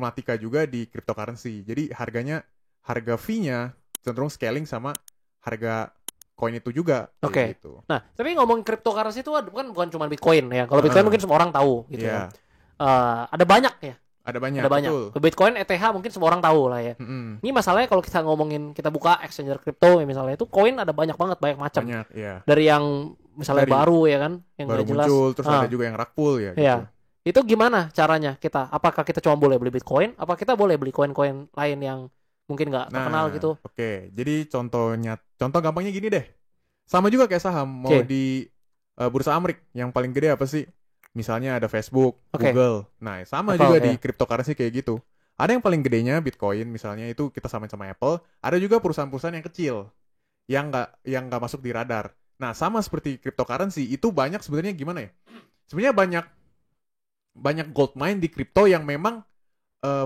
problematika juga di cryptocurrency. Jadi harga fee-nya cenderung scaling sama harga koin itu juga. Oke. Gitu. Nah, tapi ngomong cryptocurrency itu bukan cuma Bitcoin ya. Kalau Bitcoin mungkin semua orang tahu gitu ya. Ada banyak ya. Ada banyak. Betul. Bitcoin, ETH mungkin semua orang tahu lah ya. Ini masalahnya kalau kita ngomongin, kita buka exchanger crypto ya misalnya, itu koin ada banyak macam. Banyak, ya. Dari yang misalnya baru ya kan, yang baru jelas. Muncul, terus ada juga yang rug pull ya. Gitu. Itu gimana caranya kita? Apakah kita cuma boleh beli Bitcoin? Apa kita boleh beli koin-koin lain yang mungkin nggak terkenal gitu? Oke. Jadi contoh gampangnya gini deh. Sama juga kayak saham. Mau di Bursa Amrik, yang paling gede apa sih? Misalnya ada Facebook, Google. Nah, sama juga di cryptocurrency kayak gitu. Ada yang paling gedenya Bitcoin misalnya, itu kita samain sama Apple. Ada juga perusahaan-perusahaan yang kecil yang nggak masuk di radar. Nah, sama seperti cryptocurrency, itu banyak sebenarnya gimana ya? Sebenarnya banyak gold mine di kripto yang memang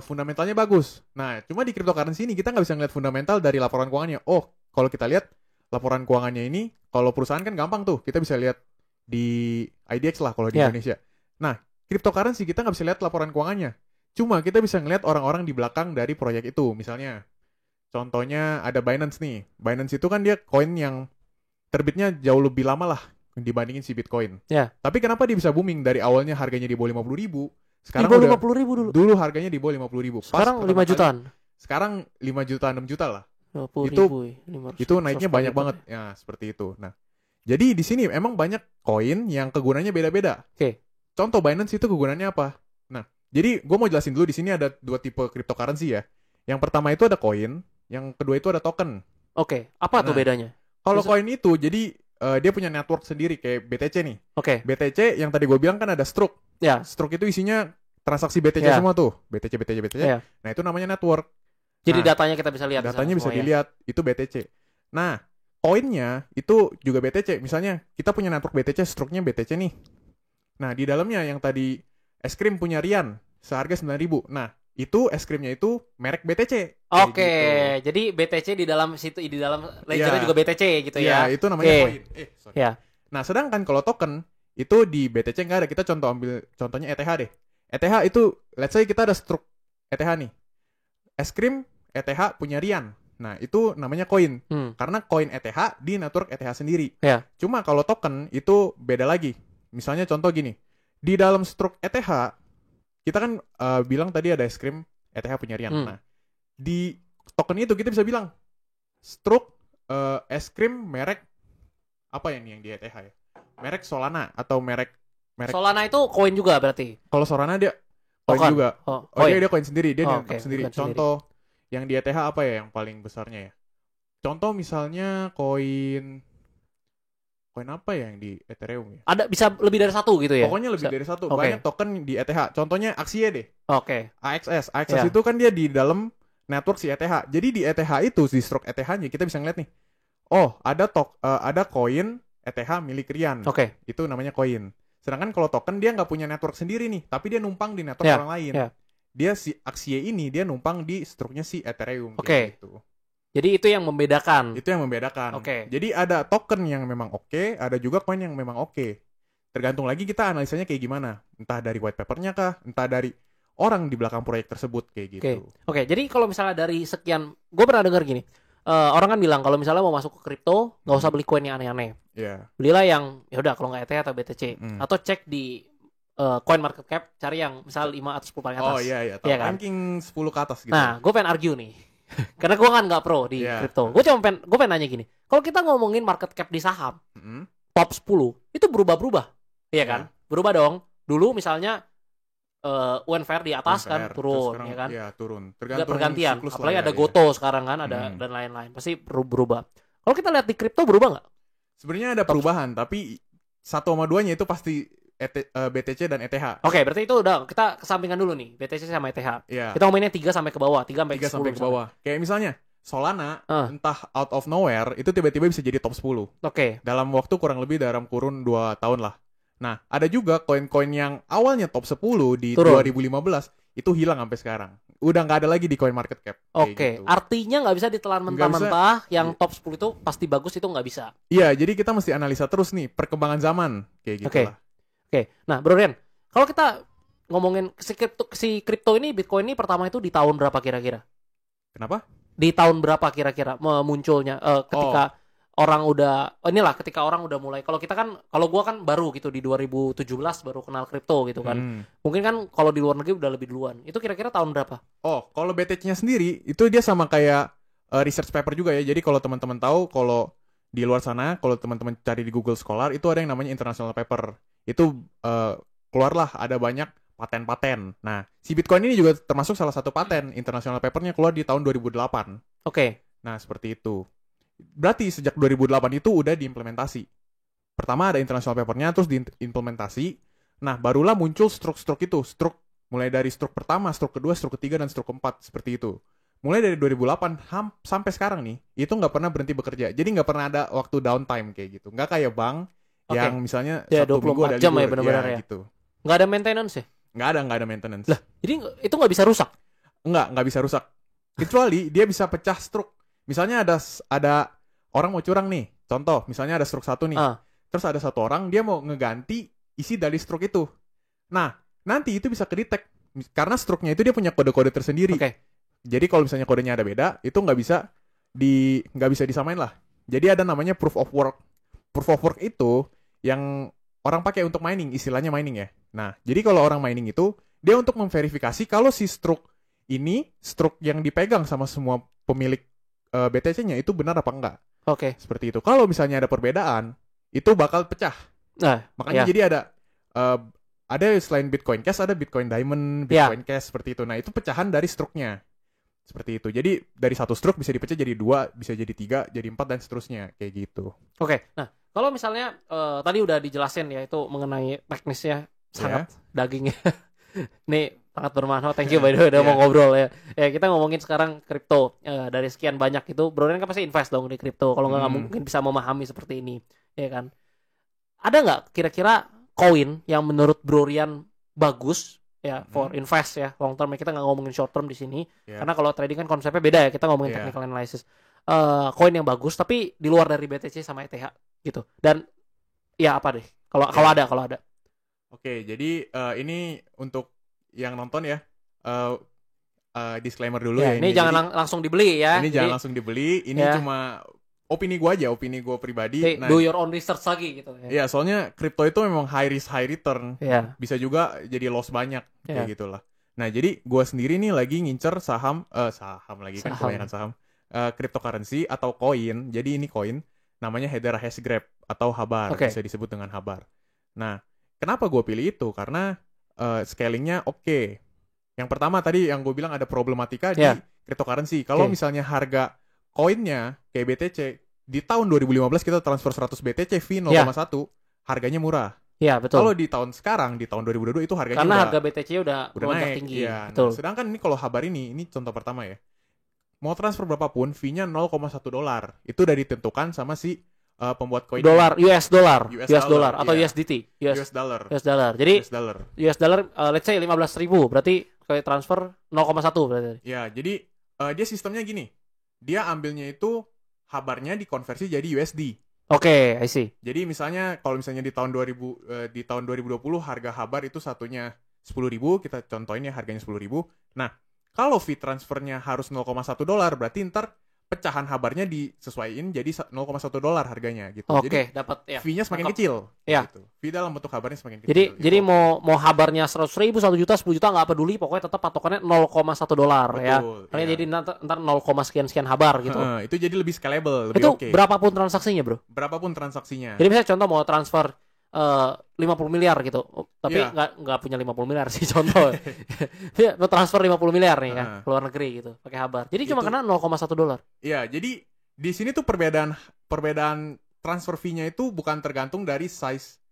fundamentalnya bagus. Nah, cuma di cryptocurrency ini kita nggak bisa ngeliat fundamental dari laporan keuangannya. Oh, kalau kita lihat laporan keuangannya ini, kalau perusahaan kan gampang tuh, kita bisa lihat di IDX lah kalau di Indonesia. Nah, cryptocurrency kita nggak bisa lihat laporan keuangannya. Cuma kita bisa ngelihat orang-orang di belakang dari proyek itu. Misalnya, contohnya ada Binance nih. Binance itu kan dia koin yang terbitnya jauh lebih lama lah dibandingin si Bitcoin. Tapi kenapa dia bisa booming? Dari awalnya harganya di bawah 50.000. Sekarang di bawah 50.000 dulu. Dulu harganya di bawah 50.000. Sekarang 5 jutaan. Sekarang 5 juta, 6 juta lah. 50.000. Itu naiknya banyak banget. Ya, seperti itu. Nah, jadi di sini emang banyak koin yang kegunaannya beda-beda. Contoh Binance itu kegunaannya apa? Nah, jadi gue mau jelasin dulu, di sini ada 2 tipe cryptocurrency ya. Yang pertama itu ada koin, yang kedua itu ada token. Apa tuh bedanya? Kalau koin itu jadi dia punya network sendiri kayak BTC nih. BTC yang tadi gue bilang kan ada Strux. Strux itu isinya transaksi BTC semua tuh. BTC. Nah, itu namanya network. Jadi datanya kita bisa lihat. Datanya bisa dilihat, itu BTC. Nah, koinnya itu juga BTC. Misalnya kita punya network BTC, struknya BTC nih. Nah, di dalamnya yang tadi es krim punya Rian seharga 9.000. Nah, itu es krimnya itu merek BTC. Gitu. Jadi BTC di dalam situ, di dalam ledgernya juga BTC gitu ya. Itu namanya koin. Nah, sedangkan kalau token itu di BTC nggak ada. Kita ambil contohnya ETH deh. ETH itu, let's say kita ada struk ETH nih. Es krim ETH punya Rian. Nah, itu namanya koin. Karena koin ETH di network ETH sendiri. Cuma kalau token itu beda lagi. Misalnya contoh gini. Di dalam struk ETH, kita kan bilang tadi ada es krim ETH punya Rian. Nah, di token itu kita bisa bilang struk es krim merek apa ya nih yang di ETH ya? Merek Solana atau merek Solana itu koin juga berarti. Kalau Solana dia koin juga. Dia koin sendiri, dia network sendiri. Contoh yang di ETH apa ya yang paling besarnya ya? Contoh misalnya koin apa ya yang di Ethereum ya? Ada bisa lebih dari satu gitu ya? Pokoknya lebih dari satu. Banyak token di ETH. Contohnya Axie deh. AXS. AXS itu kan dia di dalam network si ETH. Jadi di ETH itu, di stroke ETH-nya kita bisa ngeliat nih. Oh, ada koin ETH milik Rian. Itu namanya koin. Sedangkan kalau token dia nggak punya network sendiri nih, tapi dia numpang di network orang lain. Dia si Axie ini dia numpang di struknya si Ethereum gitu. Jadi itu yang membedakan. Jadi ada token yang memang ada juga koin yang memang Tergantung lagi kita analisanya kayak gimana. Entah dari white paper-nya kah, entah dari orang di belakang proyek tersebut kayak gitu. Jadi kalau misalnya dari sekian, gue pernah dengar gini. Orang kan bilang kalau misalnya mau masuk ke kripto, nggak usah beli koin yang aneh-aneh. Belilah yang ya udah kalau nggak ETH atau BTC, atau cek di coin market cap, cari yang misal 5 atau 10 paling atas. Iya kan? Ranking 10 ke atas gitu. Nah, gue pengen argue nih. Karena gue kan nggak pro di crypto. Gue pengen nanya gini. Kalau kita ngomongin market cap di saham, top 10 itu berubah-berubah. Iya kan? Berubah dong. Dulu misalnya UNFR di atas kan turun, sekarang, ya kan? Iya, turun. Tergantung pergantian. Apalagi ada ya. Goto sekarang kan, ada dan lain-lain. Pasti berubah. Kalau kita lihat di kripto berubah nggak? Sebenarnya ada perubahan, tapi 1 sama 2-nya itu pasti BTC dan ETH. Berarti itu udah kita kesampingkan dulu nih, BTC sama ETH. Kita ngomonginnya 3 sampai ke bawah, 3 sampai ke bawah. Kayak misalnya Solana, entah out of nowhere, itu tiba-tiba bisa jadi top 10. Dalam waktu kurang lebih dalam kurun 2 tahun lah. Nah, ada juga koin-koin yang awalnya top 10 di 2015, itu hilang sampai sekarang. Udah nggak ada lagi di coin market cap. Gitu. Artinya nggak bisa ditelan mentah-mentah, yang top 10 itu pasti bagus, itu nggak bisa. Iya, jadi kita mesti analisa terus nih, perkembangan zaman. Kayak gitu lah. Nah, Bro Ren, kalau kita ngomongin si kripto ini, Bitcoin ini pertama itu di tahun berapa kira-kira? Kenapa? Di tahun berapa kira-kira munculnya? Ketika ketika orang udah mulai. Kalau gua kan baru gitu di 2017 baru kenal kripto gitu kan. Mungkin kan kalau di luar negeri udah lebih duluan. Itu kira-kira tahun berapa? Oh, kalau BTC-nya sendiri itu dia sama kayak research paper juga ya. Jadi kalau teman-teman tahu, kalau di luar sana, kalau teman-teman cari di Google Scholar, itu ada yang namanya international paper. Itu keluarlah ada banyak paten-paten. Nah, si Bitcoin ini juga termasuk salah satu paten. International papernya keluar di tahun 2008. Oke. Nah, seperti itu. Berarti sejak 2008 itu udah diimplementasi. Pertama ada international papernya, terus diimplementasi. Nah, barulah muncul stroke-stroke itu. Stroke mulai dari stroke pertama, stroke kedua, stroke ketiga, dan stroke keempat. Seperti itu. Mulai dari 2008 sampai sekarang nih, itu nggak pernah berhenti bekerja. Jadi nggak pernah ada waktu downtime kayak gitu. Nggak kayak bank yang misalnya Sabtu Minggu ada libur. Ya, benar-benar ya. Gitu. Nggak ada maintenance ya? Nggak ada maintenance. Lah, jadi itu nggak bisa rusak? Nggak bisa rusak. Kecuali dia bisa pecah stroke. Misalnya ada orang mau curang nih. Contoh, misalnya ada stroke 1 nih. Terus ada satu orang, dia mau ngeganti isi dari stroke itu. Nah, nanti itu bisa kedetek. Karena stroke-nya itu dia punya kode-kode tersendiri. Jadi kalau misalnya kodenya ada beda, itu nggak bisa disamain lah. Jadi ada namanya proof of work. Proof of work itu yang orang pakai untuk mining, istilahnya mining ya. Nah, jadi kalau orang mining itu, dia untuk memverifikasi kalau si stroke yang dipegang sama semua pemilik BTC-nya itu benar apa enggak. Seperti itu. Kalau misalnya ada perbedaan, itu bakal pecah. Nah, makanya jadi ada selain Bitcoin Cash, ada Bitcoin Diamond, Bitcoin Cash, seperti itu. Nah, itu pecahan dari stroke-nya. Seperti itu. Jadi dari satu stroke bisa dipecah jadi 2, bisa jadi 3, jadi 4, dan seterusnya. Kayak gitu. Nah, kalau misalnya tadi udah dijelasin ya itu mengenai teknisnya sangat dagingnya. Nih sangat bermanfaat. Thank you by the way udah mau ngobrol ya. Ya kita ngomongin sekarang kripto. Dari sekian banyak itu, Bro Rian kan pasti invest dong di kripto. Kalau nggak mungkin bisa memahami seperti ini, ya kan? Ada nggak kira-kira koin yang menurut Bro Rian bagus ya for invest ya long term? Kita nggak ngomongin short term di sini karena kalau trading kan konsepnya beda ya. Kita ngomongin technical analysis. Koin yang bagus tapi di luar dari BTC sama ETH gitu. Dan ya apa deh? Kalau ada. Oke, jadi ini untuk yang nonton ya. Disclaimer dulu ya. Ini jangan langsung dibeli ya. Ini jangan langsung dibeli. Ini cuma opini gue aja, opini gue pribadi. Do your own research lagi gitu ya. Iya, soalnya kripto itu memang high risk high return. Bisa juga jadi loss banyak kayak gitulah. Nah, jadi gue sendiri nih lagi ngincer saham lagi kan kebanyakan saham. Cryptocurrency atau koin. Jadi ini koin namanya Hedera Hashgraph atau Habar, bisa disebut dengan Habar. Nah, kenapa gue pilih itu? Karena scalingnya oke. Yang pertama tadi yang gue bilang ada problematika di cryptocurrency. Kalau misalnya harga koinnya kayak BTC di tahun 2015 kita transfer 100 BTC fee 0,1, harganya murah. Iya, betul. Kalau di tahun sekarang, di tahun 2022 itu harganya karena harga BTC udah naik tinggi. Iya. Nah, sedangkan ini kalau Habar ini contoh pertama ya. Mau transfer berapapun, fee-nya $0,1. Itu udah ditentukan sama si pembuat koin. US dollar atau USDT. US dollar. Jadi US dollar let's say 15.000, berarti kayak transfer 0,1 berarti. Ya, jadi dia sistemnya gini. Dia ambilnya itu Habarnya dikonversi jadi USD. Oke, I see. Jadi misalnya kalau misalnya di tahun 2020 harga Habar itu satunya 10.000, kita contohin ya harganya 10.000. Nah, kalau fee transfernya harus $0,1, berarti ntar pecahan Habarnya disesuaiin jadi $0,1 harganya gitu. Oke, dapat ya. Fee-nya semakin kecil. Ya. Gitu. Fee dalam bentuk Habarnya semakin kecil. Jadi gitu. mau Habarnya 100.000, 1 juta, 10 juta nggak peduli, pokoknya tetap patokannya $0,1 ya. Makanya jadi ntar 0, sekian Habar gitu. Itu jadi lebih scalable, lebih oke. Itu berapapun transaksinya, Bro? Berapapun transaksinya. Jadi misalnya contoh mau transfer 50 miliar gitu. Tapi nggak punya 50 miliar sih contoh. Mau transfer 50 miliar nih ya ke luar negeri gitu pakai Habar. Jadi cuma kena $0,1. Iya, jadi di sini tuh perbedaan transfer fee-nya itu bukan tergantung dari size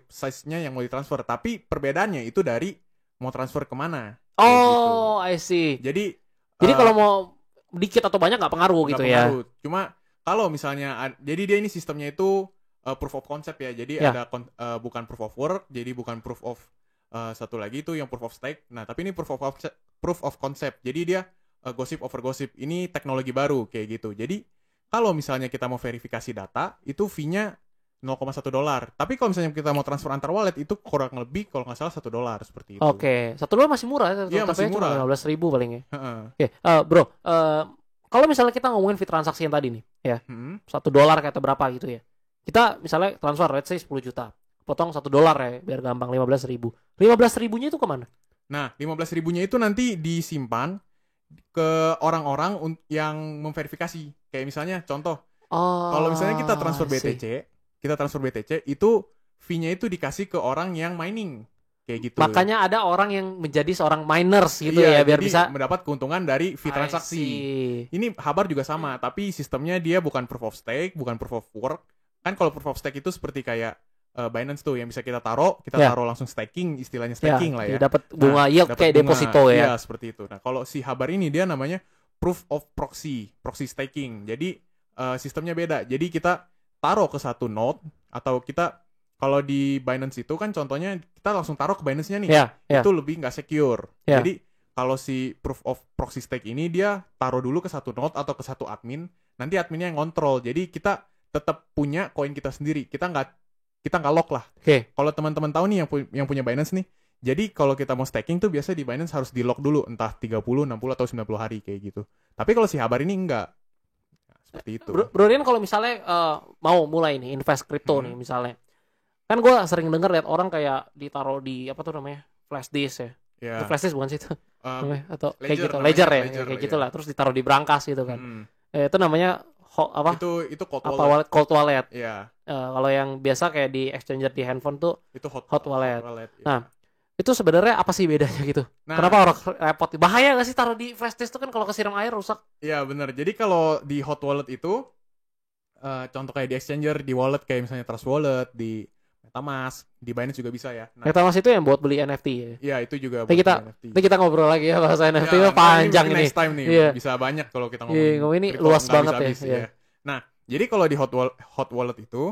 size-nya yang mau ditransfer, tapi perbedaannya itu dari mau transfer kemana. Oh, gitu. I see. Jadi kalau mau dikit atau banyak nggak pengaruh gitu ya. Cuma kalau misalnya jadi dia ini sistemnya itu proof of concept ya. Jadi ada bukan proof of work, jadi bukan proof of satu lagi itu yang proof of stake. Nah, tapi ini proof of concept. Jadi dia gosip over gosip. Ini teknologi baru kayak gitu. Jadi kalau misalnya kita mau verifikasi data, itu fee-nya $0,1. Tapi kalau misalnya kita mau transfer antar wallet itu kurang lebih kalau nggak salah $1 seperti itu. Oke, $1 masih murah. Iya, masih murah. 15.000 paling ya. Oke, bro, kalau misalnya kita ngomongin fee transaksi yang tadi nih, ya, $1 kata berapa gitu ya. Kita misalnya transfer, let's say 10 juta, potong $1 ya, biar gampang 15.000. 15.000-nya itu kemana? Nah, 15.000-nya itu nanti disimpan ke orang-orang yang memverifikasi. Kayak misalnya, contoh, kalau misalnya kita transfer BTC, itu fee-nya itu dikasih ke orang yang mining. Kayak gitu. Makanya ada orang yang menjadi seorang miners gitu ya, biar bisa mendapat keuntungan dari fee transaksi. Ini Habar juga sama, tapi sistemnya dia bukan proof of stake, bukan proof of work. Kan kalau proof of stake itu seperti kayak Binance tuh yang bisa kita taruh langsung staking, istilahnya staking lah ya. Dapat bunga yield kayak deposito ya. Iya, seperti itu. Nah, kalau si Habar ini dia namanya proof of proxy staking. Jadi sistemnya beda. Jadi kita taruh ke satu node atau kita kalau di Binance itu kan contohnya kita langsung taruh ke Binance-nya nih. Itu lebih nggak secure. Jadi kalau si proof of proxy stake ini dia taruh dulu ke satu node atau ke satu admin, nanti adminnya yang ngontrol. Jadi kita tetap punya koin kita sendiri. Kita nggak lock lah. Kalau teman-teman tahu nih yang punya Binance nih, jadi kalau kita mau staking tuh biasa di Binance harus di lock dulu, entah 30, 60 atau 90 hari kayak gitu. Tapi kalau si Habar ini enggak. Nah, seperti itu. Bro Rian, kalau misalnya mau mulai nih invest crypto nih misalnya. Kan gue sering denger lihat orang kayak ditaruh di apa tuh namanya? Flash disk ya. Itu flash disk bukan sih itu? Atau kayak gitu, ledger ya, kayak gitulah. Terus ditaruh di brankas gitu kan. Itu namanya itu cold wallet. Iya. Kalau yang biasa kayak di exchanger di handphone tuh itu hot wallet. Ya. Nah, itu sebenarnya apa sih bedanya gitu? Kenapa orang repot? Bahaya nggak sih taruh di flash disk itu kan kalau kesiram air rusak? Iya benar. Jadi kalau di hot wallet itu contoh kayak di exchanger, di wallet kayak misalnya Trust Wallet, di MetaMask, di Binance juga bisa ya. MetaMask itu yang buat beli NFT ya? Iya, itu juga buat beli NFT. Nanti kita ngobrol lagi ya bahasa NFT itu panjang ini. Next time nih, bisa banyak kalau kita ngomongin. Ini luas banget ya. Nah, jadi kalau di hot wallet itu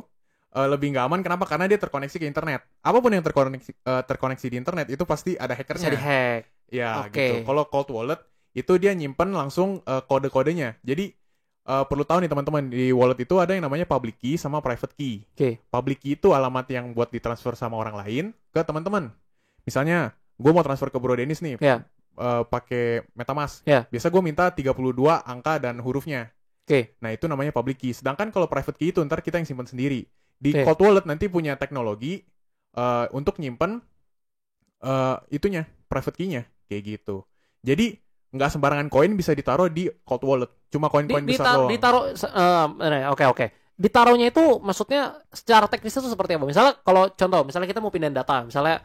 lebih nggak aman. Kenapa? Karena dia terkoneksi ke internet. Apapun yang terkoneksi di internet itu pasti ada hackernya. Bisa dihack. Ya, gitu. Kalau cold wallet itu dia nyimpen langsung kode-kodenya. Jadi perlu tahu nih teman-teman, di wallet itu ada yang namanya public key sama private key. Public key itu alamat yang buat ditransfer sama orang lain ke teman-teman. Misalnya, gue mau transfer ke Bro Dennis nih, pakai MetaMask. Biasa gue minta 32 angka dan hurufnya. Nah, itu namanya public key. Sedangkan kalau private key itu ntar kita yang simpan sendiri. Di cold wallet nanti punya teknologi untuk nyimpen itunya, private key-nya kayak gitu. Jadi nggak sembarangan koin bisa ditaruh di cold wallet. Cuma koin-koin besar doang. Oke. Ditaruhnya itu maksudnya secara teknis itu seperti apa? Misalnya kalau contoh, misalnya kita mau pindahin data, misalnya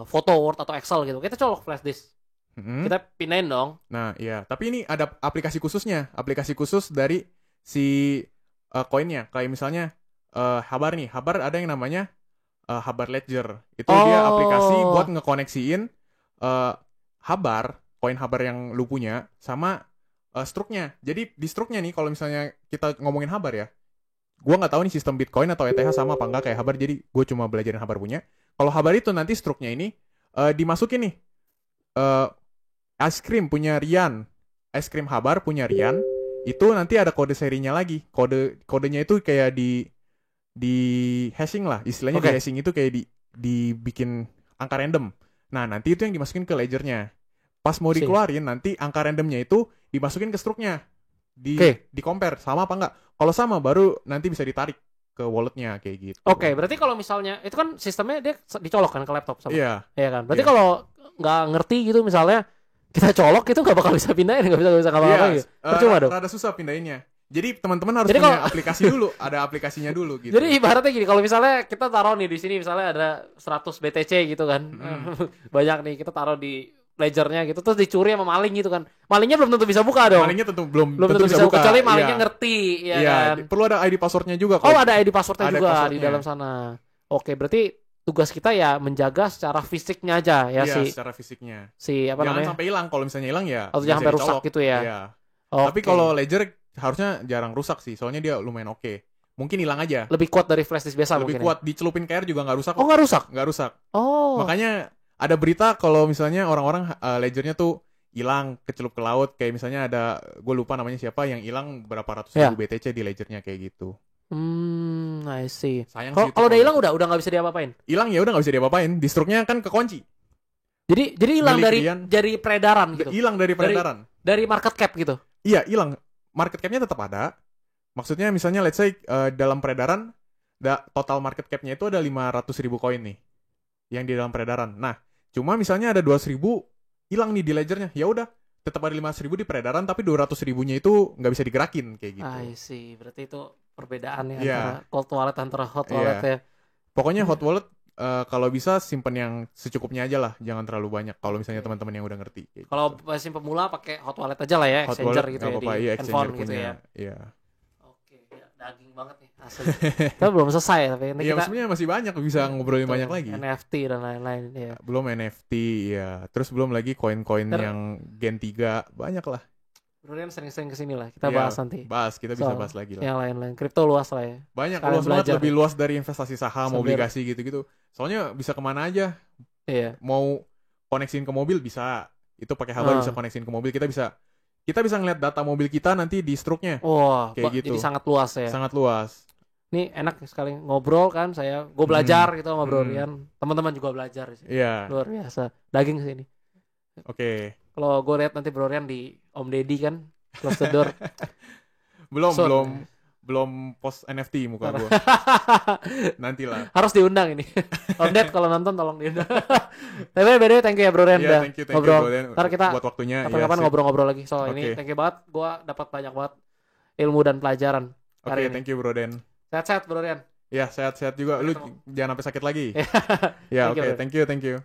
foto, Word atau Excel gitu, kita colok flash disk. Kita pindahin dong. Nah, iya. Tapi ini ada aplikasi khususnya. Aplikasi khusus dari si koinnya. Kayak misalnya Habar nih. Habar ada yang namanya Habar Ledger. Itu dia aplikasi buat ngekoneksiin Habar, koin Habar yang lu punya, sama struknya. Jadi di struknya nih, kalau misalnya kita ngomongin Habar ya, gue nggak tahu nih sistem Bitcoin atau ETH sama apa enggak kayak Habar. Jadi gue cuma belajarin Habar punya. Kalau Habar itu nanti struknya ini dimasukin nih. Es krim punya Rian, es krim Habar punya Rian, itu nanti ada kode serinya lagi. Kodenya itu kayak di hashing lah, istilahnya di hashing itu kayak dibikin angka random. Nah, nanti itu yang dimasukin ke ledgernya. Pas mau dikeluarin, nanti angka randomnya itu dimasukin ke struknya. Di compare sama apa enggak. Kalau sama baru nanti bisa ditarik ke walletnya kayak gitu. Berarti kalau misalnya itu kan sistemnya dia dicolok kan ke laptop sama. Iya kan. Berarti kalau nggak ngerti gitu misalnya kita colok itu nggak bakal bisa pindahin, nggak bisa ngapa-ngapain gitu. Percuma dong. Rada susah pindahinnya. Jadi teman-teman harus punya aplikasi dulu, ada aplikasinya dulu gitu. Jadi ibaratnya gini, kalau misalnya kita taruh nih di sini misalnya ada 100 BTC gitu kan. Banyak nih kita taruh di ledgernya gitu, terus dicuri sama maling gitu kan. Malingnya belum tentu bisa buka dong. Malingnya belum tentu bisa buka. Kecuali malingnya ngerti ya kan. Perlu ada ID passwordnya juga. Ada ID passwordnya juga di dalam sana. Berarti tugas kita ya menjaga secara fisiknya aja ya sih. Secara fisiknya. Jangan sampai hilang. Kalau misalnya hilang ya. Atau jangan sampai rusak gitu ya. Iya. Tapi kalau ledger harusnya jarang rusak sih. Soalnya dia lumayan oke. Mungkin hilang aja. Lebih kuat dari flash disk biasa mungkin. Lebih kuat. Dicelupin ke air juga nggak rusak. Nggak rusak? Nggak rusak. Makanya ada berita kalau misalnya orang-orang ledgernya tuh hilang, kecelup ke laut. Kayak misalnya ada, gue lupa namanya siapa, yang hilang berapa ratus ribu BTC di ledgernya kayak gitu. I see. Sayang sih. Kalau udah hilang udah nggak bisa diapa-apain. Hilang ya udah nggak bisa diapa-apain. Distruknya kan kekunci. Jadi hilang dari peredaran gitu. Hilang dari peredaran. Dari market cap gitu. Iya, hilang. Market cap-nya tetap ada. Maksudnya misalnya let's say dalam peredaran total market cap-nya itu ada 500.000 koin nih yang di dalam peredaran. Nah, cuma misalnya ada 200.000 hilang nih di ledgernya. Ya udah, tetap ada 500.000 di peredaran tapi 200.000-nya itu nggak bisa digerakin kayak gitu. I see. Berarti itu perbedaannya antara cold wallet antara hot wallet ya. Pokoknya hot wallet kalau bisa simpen yang secukupnya aja lah, jangan terlalu banyak. Kalau misalnya teman-teman yang udah ngerti. Kalau masih pemula pakai hot wallet aja lah ya, exchanger gitu ya di handphone gitu ya. Iya. Oke, ya, daging banget nih asli. Kita belum selesai tapi ini kita sebenarnya masih banyak bisa ngobrolin banyak lagi. NFT dan lain-lain ya. Belum NFT ya. Terus belum lagi koin-koin yang Gen 3 banyak lah. Brorian sering-sering kesini lah, kita bahas nanti. Kita bisa bahas lagi lah. Yang lain-lain, kripto luas lah ya. Banyak, luas banget, lebih luas dari investasi saham, obligasi gitu-gitu. Soalnya bisa kemana aja. Iya. Mau koneksin ke mobil bisa, itu pakai haba bisa koneksin ke mobil. Kita bisa ngeliat data mobil kita nanti di struknya. Kayak gitu. Jadi sangat luas ya. Sangat luas. Ini enak sekali ngobrol kan, gue belajar gitu sama Brorian. Teman-teman juga belajar sih. Iya. Luar biasa. Daging sini. Oke. Kalau gue lihat nanti Brorian di Om Deddy kan close the door. belum post NFT muka gue. Nantilah. Harus diundang ini. Om Ded kalau nonton tolong diundang. Tapi by the way thank you ya Brorian udah ngobrol. Ntar kita buat waktunya. Kapan-kapan ngobrol-ngobrol lagi soal ini. Thank you banget. Gue dapat banyak banget ilmu dan pelajaran. Oke, thank you Broden. Sehat-sehat Brorian. Ya sehat-sehat juga. Lu jangan sampai sakit lagi. Ya oke, thank you.